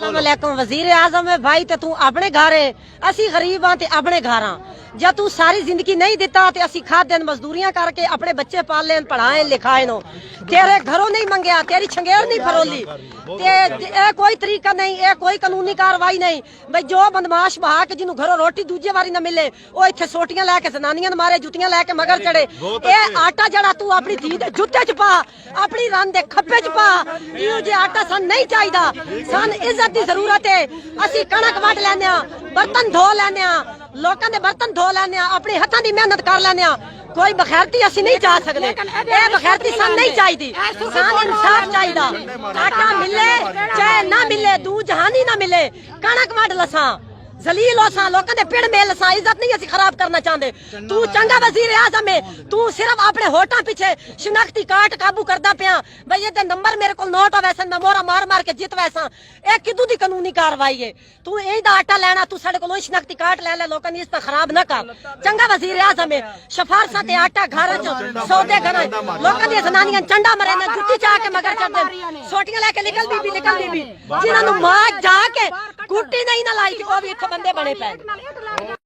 अस्सलामुअलैकुम वजीर आजम है भाई ते तू अपने घर है असी गरीब हाँ ते अपने घर हाँ जब तू सारी जिंदगी नहीं दिता ते असी खाद दिन मजदूरियां करके अपने बच्चे पाल लेन पढ़ाए लिखाए नो तेरे घरों नहीं मंगया तेरी छंगेर नहीं फरोली ते कोई तरीका नहीं ए कोई कानूनी कार्रवाई नहीं भाई जो बदमाश बहा के जिन्हों घरों रोटी दूजे वारी ना मिले वो इत्थे सोटियां लैके जनानियां मारे जुतियां लैके मगर चढ़े ए आटा जड़ा तू अपनी धी दे जुत्ते च पा अपनी रन दे खप्पे च पा इहो जे आटा सन नहीं चाहिदा सन इज्जत दी जरूरत है असी कणक वंड लैने बर्तन धो लैने लोकां दे बर्तन धो लैने अपने हत्थां दी मेहनत कर लैने कोई बखैरती असी नहीं जा सकते ए बखैरती सन नहीं चाहिए सन इंसाफ चाहिए आटा मिले चाहे ना मिले दू जहानी ना मिले कणक वंड लसा जलील होसा लोकां दे पिंड मेल लसा इज्जत नहीं असी खराब करना चाहते तू चंगा वजीर आजम है तू सिर्फ अपने होटां पीछे शिनाख्ती कार्ड काबू करदा पिया भाई ये नंबर मेरे को नोट वैसे मैं मोहरा मार मार के जित वैसा ए किदू दी कानूनी कार्रवाई है तू एदा आटा लेना तू साडे कोलों शिनाख्ती कार्ड ले लोकां दी इज्जत खराब ना कर चंगा वजीर आजम है सिफारसां ते आटा घर च सौदे घर लोकां दी जनानियां चंडा मरे ना जुत्ती चा के मगर चढ़ दे सोटियां लेके निकल बीबी जिन्हां नु मां जा के कुट्टी नहीं ना लाई कि ओ भी इत्थे बंदे बने पे